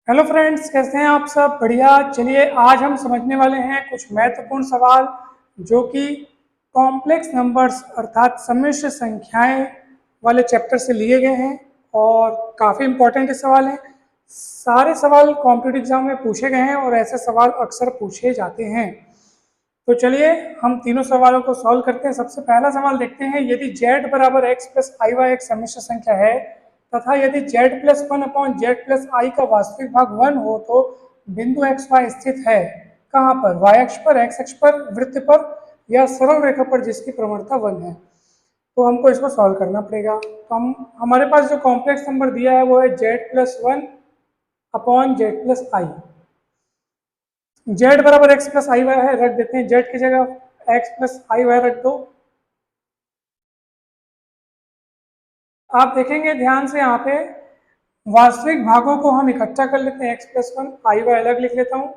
Hello friends, कैसे हैं आप सब? बढ़िया। चलिए आज हम समझने वाले हैं कुछ महत्वपूर्ण सवाल जो कि कॉम्प्लेक्स नंबर्स अर्थात सम्मिश्र संख्याएं वाले चैप्टर से लिए गए हैं और काफ़ी इंपॉर्टेंट सवाल हैं। सारे सवाल कॉम्पिटिटिव एग्जाम में पूछे गए हैं और ऐसे सवाल अक्सर पूछे जाते हैं। तो चलिए हम तीनों सवालों को सॉल्व करते हैं। सबसे पहला सवाल देखते हैं, यदि z बराबर x प्लस आई वाई एक सम्मिश्र संख्या है तथा यदि z plus one upon z plus i का वास्तविक भाग 1 हो तो बिंदु एक्स वाई स्थित है कहाँ पर? y अक्ष पर, x अक्ष पर, वृत्त पर या सरल रेखा पर जिसकी प्रवणता 1 है। तो हमको इसको सॉल्व करना पड़ेगा। तो हमारे पास जो कॉम्प्लेक्स नंबर दिया है वो है z plus one upon z plus i. z बराबर x प्लस आई वाई है, रख देते हैं। z की जगह x प्लस आई वाई रख दो। आप देखेंगे ध्यान से यहाँ पे वास्तविक भागों को हम इकट्ठा कर लेते हैं। x प्लस वन, आई वाई अलग लिख लेता हूँ।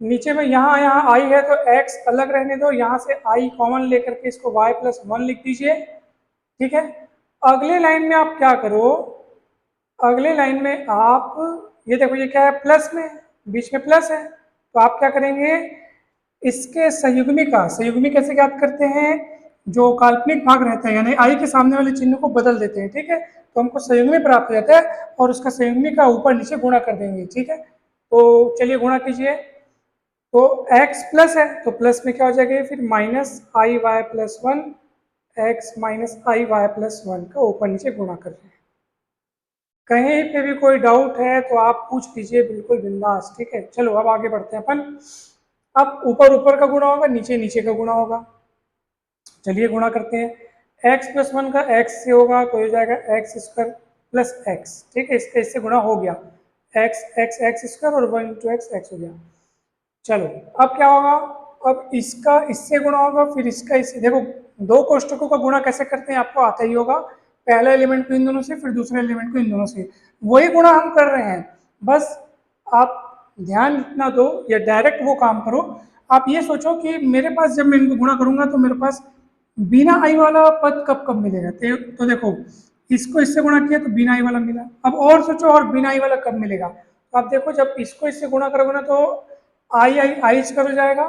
नीचे में यहाँ आई है तो x अलग रहने दो, यहाँ से i कॉमन लेकर के इसको y प्लस वन लिख दीजिए। ठीक है। अगले लाइन में आप क्या करो, अगले लाइन में आप ये देखो, ये क्या है? प्लस में, बीच में प्लस है। तो आप क्या करेंगे, इसके संयुग्मी का, संयुग्मी कैसे ज्ञात करते हैं? जो काल्पनिक भाग रहता है यानी आई के सामने वाले चिन्ह को बदल देते हैं। ठीक है। तो हमको संयुग्मी प्राप्त हो जाता है और उसका संयुग्मी का ऊपर नीचे गुणा कर देंगे। ठीक है। तो चलिए गुणा कीजिए। तो x प्लस है तो प्लस में क्या हो जाएगा, फिर minus i y plus one, x minus i y plus one का ऊपर नीचे गुणा कर रहे हैं। कहीं पे भी कोई डाउट है तो आप पूछ लीजिए, बिल्कुल बिंदास। ठीक है। चलो अब आगे बढ़ते हैं अपन। अब ऊपर ऊपर का गुणा होगा, नीचे नीचे का गुणा होगा। चलिए गुणा करते हैं। x प्लस वन का x से होगा तो हो जाएगा एक्स स्क्वायर प्लस एक्स। ठीक है। इससे गुणा हो गया, एक्स एक्स एक्स स्क्वायर और वन इंटू एक्स एक्स हो गया। चलो अब क्या होगा, अब इसका इससे गुणा होगा, फिर इसका इससे। देखो दो कोष्टकों का गुणा कैसे करते हैं आपको आता ही होगा। पहला एलिमेंट को इन दोनों से, फिर दूसरे एलिमेंट को इन दोनों से। वही गुणा हम कर रहे हैं, बस आप ध्यान इतना दो या डायरेक्ट वो काम करो। आप ये सोचो कि मेरे पास जब मैं इनको गुणा करूंगा तो मेरे पास बिना आई वाला पद कब कब मिलेगा। तो देखो इसको इससे गुणा किया तो बिना आई वाला मिला। अब और सोचो, और बिना आई वाला कब मिलेगा। तो आप देखो जब इसको इससे गुणा करोगे ना तो आई आई आई स्क्वायर हो जाएगा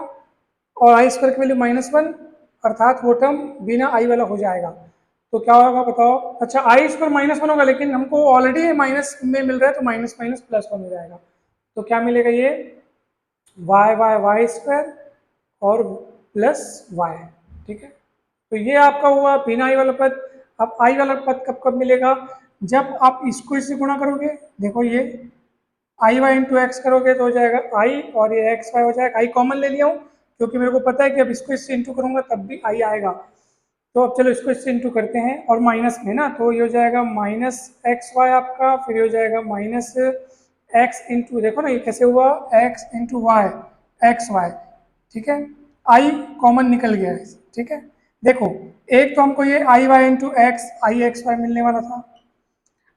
और आई स्क्वायर की वैल्यू माइनस वन, अर्थात वो टर्म बिना आई वाला हो जाएगा। तो क्या होगा बताओ? अच्छा आई स्क्वायर माइनस वन होगा, लेकिन हमको ऑलरेडी माइनस में मिल रहा है तो माइनस माइनस प्लस वन हो जाएगा। तो क्या मिलेगा, ये वाई वाई वाई स्क्वायर और प्लस वाई। ठीक है। तो ये आपका हुआ बिना आई वाला पद। अब आई वाला पद कब कब मिलेगा, जब आप इसको इससे गुणा करोगे। देखो ये आई वाई इंटू एक्स करोगे तो हो जाएगा आई, और ये एक्स वाई हो जाएगा। आई कॉमन ले लिया हूँ क्योंकि मेरे को पता है कि अब इसको इससे इंटू करूंगा तब भी आई आएगा। तो अब चलो इसको इससे इंटू करते हैं और माइनस में ना, तो ये हो जाएगा माइनस एक्स वाई आपका, फिर हो जाएगा माइनस एक्स इंटू, देखो ना ये कैसे हुआ, x into y, x y. ठीक है। आई कॉमन निकल गया है। ठीक है। देखो एक तो हमको ये आई वाई इंटू एक्स, आई एक्स वाई मिलने वाला था।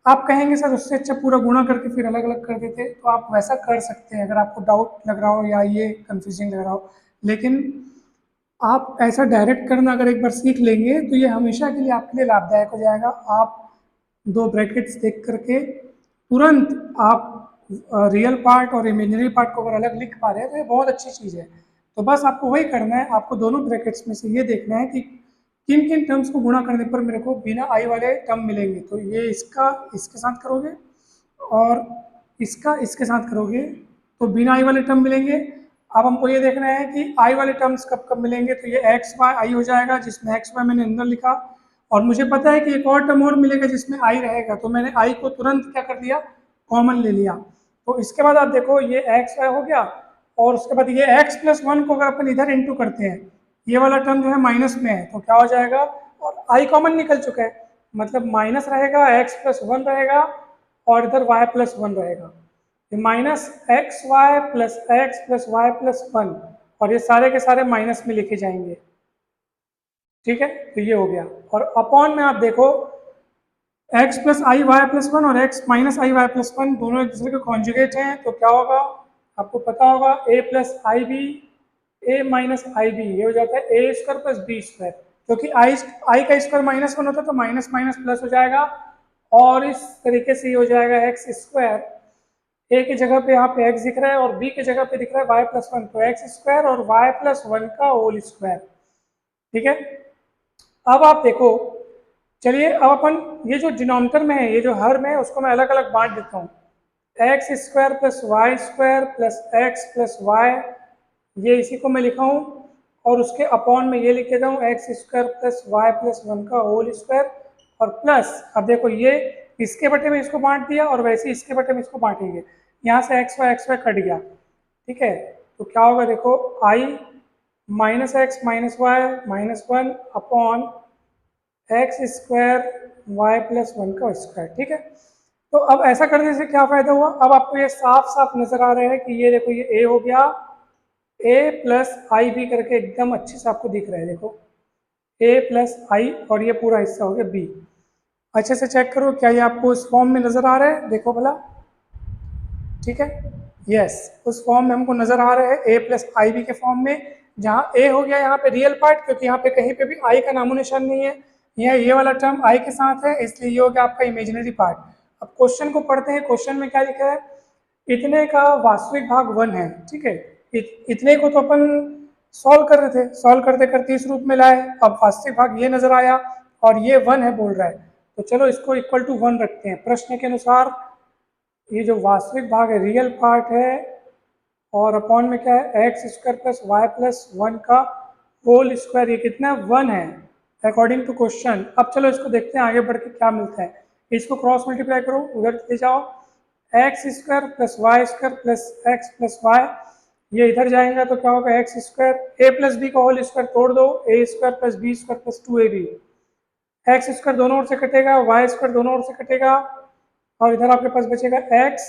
आप कहेंगे सर उससे अच्छा पूरा गुणा करके फिर अलग अलग कर देते, तो आप वैसा कर सकते हैं अगर आपको डाउट लग रहा हो या ये कंफ्यूजिंग लग रहा हो। लेकिन आप ऐसा डायरेक्ट करना अगर एक बार सीख लेंगे तो ये हमेशा के लिए आपके लिए लाभदायक हो जाएगा। आप दो ब्रैकेट्स देख करके तुरंत आप रियल पार्ट और इमेजिनरी पार्ट को अगर अलग लिख पा रहे हैं तो ये बहुत अच्छी चीज़ है। तो बस आपको वही करना है, आपको दोनों ब्रैकेट्स में से ये देखना है कि किन किन टर्म्स को गुणा करने पर मेरे को बिना आई वाले टर्म मिलेंगे। तो ये इसका इसके साथ करोगे और इसका इसके साथ करोगे तो बिना आई वाले टर्म मिलेंगे। अब हमको ये देखना है कि आई वाले टर्म्स कब कब मिलेंगे। तो ये एक्स वाई आई हो जाएगा, जिसमें एक्स वाई मैंने अंदर लिखा, और मुझे पता है कि एक और टर्म और मिलेगा जिसमें आई रहेगा, तो मैंने आई को तुरंत क्या कर दिया, कॉमन ले लिया। तो इसके बाद आप देखो ये एक्स वाई हो गया, और उसके बाद ये एक्स प्लस वन को अगर अपन इधर इंटू करते हैं, ये वाला टर्म जो है माइनस में है तो क्या हो जाएगा, और आई कॉमन निकल चुका है, मतलब माइनस रहेगा, एक्स प्लस वन रहेगा और इधर वाई प्लस वन रहेगा। Minus x y plus y plus one, और ये सारे के सारे माइनस में लिखे जाएंगे। ठीक है। तो ये हो गया, और अपॉन में आप देखो x plus i y plus one और x minus i y plus one दोनों एक दूसरे के कॉन्जुगेट हैं, तो क्या होगा आपको पता होगा, a plus i b, a minus i b, ये हो जाता है a square plus b square. क्योंकि आई का स्क्वायर माइनस वन होता है तो माइनस माइनस प्लस हो जाएगा, और इस तरीके से ये हो जाएगा एक्स स्क्वायर ए की जगह पे यहाँ पे एक्स दिख रहा है और बी की जगह पे दिख रहा है वाई प्लस वन, तो एक्स स्क्वायर और वाई प्लस वन का होल स्क्वायर। ठीक है, अब आप देखो, चलिए अब अपन ये जो डिनोमिनेटर में है, ये जो हर में है, उसको मैं अलग अलग बांट देता हूँ। X square plus y square plus x plus y, ये इसी को मैं लिखा हूँ, और उसके अपॉन में ये लिख देता हूँ x square plus y plus one का होल स्क्वायर, और प्लस अब देखो ये इसके बटे में इसको बांट दिया और वैसे इसके बटे में इसको बांटेंगे, यहाँ से एक्स वाई कट गया। ठीक है, तो क्या होगा देखो, i minus x minus y minus one upon x square y plus one का स्क्वायर। ठीक है, तो अब ऐसा करने से क्या फायदा हुआ, अब आपको ये साफ साफ नजर आ रहा है कि ये देखो, ये ए हो गया, ए प्लस आई बी करके एकदम अच्छे से आपको दिख रहा है, देखो ए प्लस आई, और ये पूरा हिस्सा हो गया बी। अच्छे से चेक करो क्या ये आपको इस फॉर्म में नजर आ रहा है, देखो भला। ठीक है, यस, उस फॉर्म में हमको नजर आ रहा है ए प्लस आई बी के फॉर्म में, जहाँ ए हो गया यहाँ पे रियल पार्ट, क्योंकि यहाँ पे कहीं पे भी आई का नामो निशान नहीं है, ये वाला टर्म आई के साथ है, इसलिए ये हो गया आपका इमेजिनरी पार्ट। अब क्वेश्चन को पढ़ते हैं, क्वेश्चन में क्या लिखा है, इतने का वास्तविक भाग वन है। ठीक है, इतने को तो अपन सॉल्व कर रहे थे, सॉल्व करते करते इस रूप में लाए, अब वास्तविक भाग ये नजर आया और ये वन है बोल रहा है, तो चलो इसको इक्वल टू वन रखते हैं। प्रश्न के अनुसार ये जो वास्तविक भाग है रियल पार्ट है, और अपॉन में क्या है x square plus y plus one का होल स्क्वायर, ये कितना है, वन है अकॉर्डिंग टू क्वेश्चन। अब चलो इसको देखते हैं आगे बढ़ के क्या मिलता है, इसको क्रॉस मल्टीप्लाई करो, उधर ले जाओ, x square plus y square plus x plus y, ये इधर जाएगा तो क्या होगा, x square a plus b का होल स्क्वायर तोड़ दो, a square plus b square plus two a b, x square दोनों ओर से कटेगा, वाई स्क्वायर दोनों ओर से कटेगा, और इधर आपके पास बचेगा एक्स,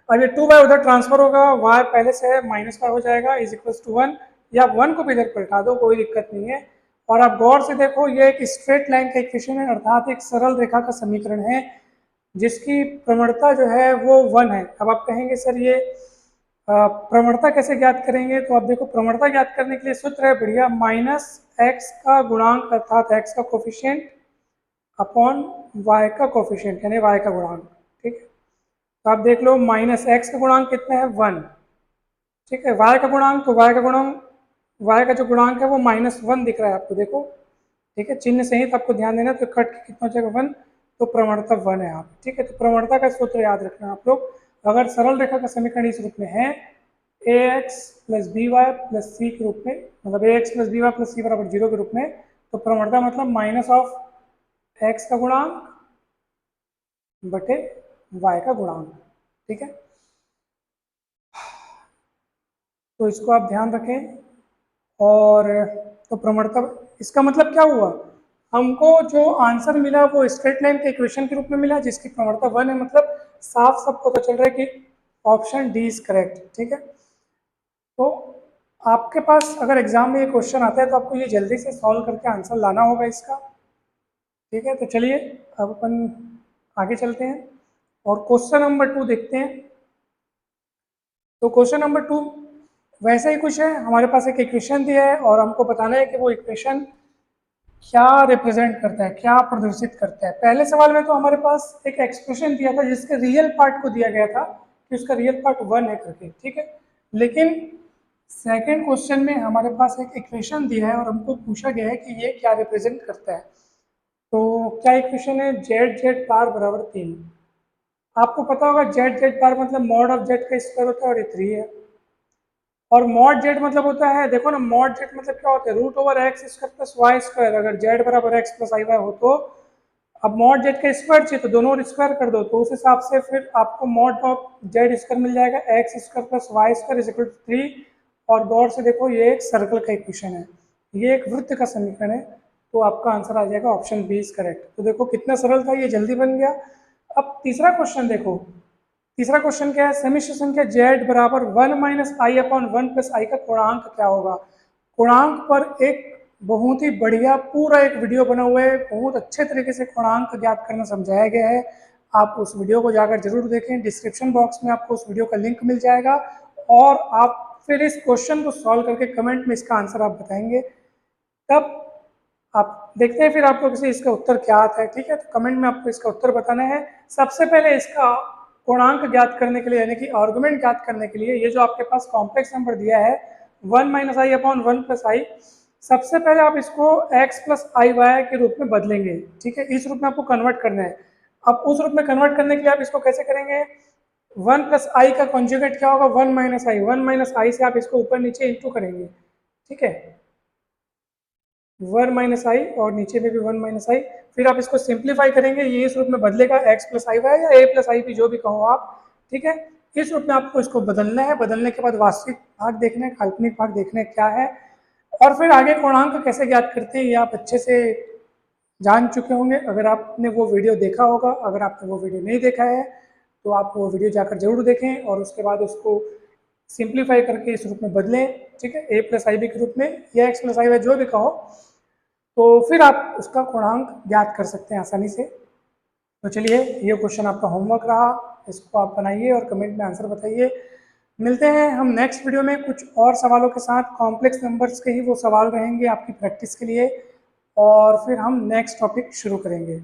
अब ये 2 बाय उधर ट्रांसफर होगा, y पहले से है माइनस का हो जाएगा इज इक्वल टू वन, या 1 को भी इधर पलटा दो, कोई दिक्कत नहीं है। और आप गौर से देखो, ये एक स्ट्रेट लाइन का इक्वेशन है, अर्थात एक सरल रेखा का समीकरण है जिसकी प्रवणता जो है वो 1 है। अब आप कहेंगे सर ये प्रवणता कैसे ज्ञात करेंगे, तो आप देखो प्रवणता ज्ञात करने के लिए सूत्र है बढ़िया, माइनस एक्स का गुणांक अर्थात एक्स का कोफिशिएंट अपॉन वाई का कोफिशिएंट यानी वाई का गुणांक। ठीक है, तो आप देख लो माइनस एक्स का गुणांक कितना है, वन। ठीक है, वाई का गुणांक, तो वाई का जो गुणांक है वो माइनस वन दिख रहा है आपको, देखो। ठीक है, चिन्ह सहित आपको ध्यान देना, तो कट के कितना हो जाएगा, वन, तो प्रवणता वन है आप। ठीक है, तो प्रवणता का सूत्र याद रखना आप लोग, अगर सरल रेखा का समीकरण इस रूप में है, a x plus b y plus c के रूप में, मतलब a x plus b y plus c बराबर जीरो के रूप में, तो प्रवणता मतलब माइनस ऑफ एक्स का गुणांक बटे वाई का गुणांक। ठीक है, तो इसको आप ध्यान रखें। और तो प्रवणता, इसका मतलब क्या हुआ, हमको जो आंसर मिला वो स्ट्रेट लाइन के इक्वेशन के रूप में मिला जिसकी प्रवणता वन है, मतलब साफ साफ पता चल रहा है कि ऑप्शन डी इज करेक्ट। ठीक है, तो आपके पास अगर एग्जाम में ये क्वेश्चन आता है तो आपको ये जल्दी से सॉल्व करके आंसर लाना होगा इसका। ठीक है, तो चलिए अब अपन आगे चलते हैं और क्वेश्चन नंबर 2 देखते हैं। तो क्वेश्चन नंबर 2 वैसे ही कुछ है, हमारे पास एक इक्वेशन दिया है और हमको बताना है कि वो इक्वेशन क्या रिप्रेजेंट करता है, क्या प्रदर्शित करता है। पहले सवाल में तो हमारे पास एक एक्सप्रेशन दिया था जिसके रियल पार्ट को दिया गया था कि उसका रियल पार्ट वन है करके। ठीक है, लेकिन सेकंड क्वेश्चन में हमारे पास एक इक्वेशन दिया है और हमको पूछा गया है कि ये क्या रिप्रेजेंट करता है। तो क्या इक्वेशन है, जेड जेड बार बराबर 3। आपको पता होगा जेड जेड बार मतलब मॉड ऑफ जेड का स्क्वायर होता है और ये 3 है, और मॉड जेड मतलब होता है, देखो ना, मॉड जेड मतलब क्या होता है, root over x square plus y square. अगर जेड बराबर एक्स प्लस आई वाई हो तो अब मॉड जेड का स्क्वायर चाहिए तो दोनों स्क्वायर कर दो, तो उस हिसाब से फिर आपको मॉड ऑफ जेड स्क्वायर मिल जाएगा, x square plus y square is equal to 3। और गौर से देखो ये एक सर्कल का इक्वेशन है, ये एक वृत्त का समीकरण है, तो आपका आंसर आ जाएगा ऑप्शन बी इज करेक्ट। तो देखो कितना सरल था, ये जल्दी बन गया। अब तीसरा क्वेश्चन देखो, तीसरा क्वेश्चन क्या है, समिश्र संख्या z बराबर 1 minus I upon 1 plus i का पूर्णांक क्या होगा। पूर्णांक पर एक बहुत ही बढ़िया पूरा एक वीडियो बना हुआ है, बहुत अच्छे तरीके से पूर्णांक ज्ञात करना समझाया गया है, आप उस वीडियो को जाकर जरूर देखें, डिस्क्रिप्शन बॉक्स में आपको उस वीडियो का लिंक मिल जाएगा, और आप फिर इस क्वेश्चन को सॉल्व करके कमेंट में इसका आंसर आप बताएंगे, तब आप देखते हैं फिर आप लोग से इसका उत्तर क्या आता है। ठीक है, तो कमेंट में आपको इसका उत्तर बताना है। सबसे पहले इसका पूर्णांक ज्ञात करने के लिए यानी कि आर्गुमेंट ज्ञात करने के लिए ये जो आपके पास कॉम्प्लेक्स नंबर दिया है 1 माइनस आई अपॉन 1 प्लस आई, सबसे पहले आप इसको x प्लस आई वाई के रूप में बदलेंगे। ठीक है, इस रूप में आपको कन्वर्ट करना है। अब उस रूप में कन्वर्ट करने के लिए आप इसको कैसे करेंगे, 1 प्लस आई का कॉन्जुगेट क्या होगा, 1 माइनस आई, 1 माइनस आई से आप इसको ऊपर नीचे इंटू करेंगे। ठीक है, 1 माइनस आई और नीचे में भी 1 माइनस आई, फिर आप इसको सिंप्लीफाई करेंगे, ये इस रूप में बदलेगा x प्लस आई वाई या a प्लस आई भी जो भी कहो आप। ठीक है, इस रूप में आपको इसको बदलना है। बदलने के बाद वास्तविक भाग देखना है, काल्पनिक भाग देखना है क्या है, और फिर आगे पूर्णांक कैसे ज्ञात करते हैं ये आप अच्छे से जान चुके होंगे अगर आपने वो वीडियो देखा होगा। अगर आपने वो वीडियो नहीं देखा है तो आप वो वीडियो जाकर जरूर देखें और उसके बाद उसको सिंप्लीफाई करके इस रूप में बदलें। ठीक है, a प्लस आई बी के रूप में या x प्लस आई वाई जो भी कहो, तो फिर आप उसका पूर्णांक ज्ञात कर सकते हैं आसानी से। तो चलिए, ये क्वेश्चन आपका होमवर्क रहा, इसको आप बनाइए और कमेंट में आंसर बताइए। मिलते हैं हम नेक्स्ट वीडियो में कुछ और सवालों के साथ। कॉम्प्लेक्स नंबर्स के ही वो सवाल रहेंगे आपकी प्रैक्टिस के लिए, और फिर हम नेक्स्ट टॉपिक शुरू करेंगे।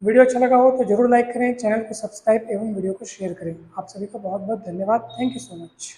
वीडियो अच्छा लगा हो तो जरूर लाइक करें, चैनल को सब्सक्राइब एवं वीडियो को शेयर करें। आप सभी का बहुत बहुत धन्यवाद। Thank you so much.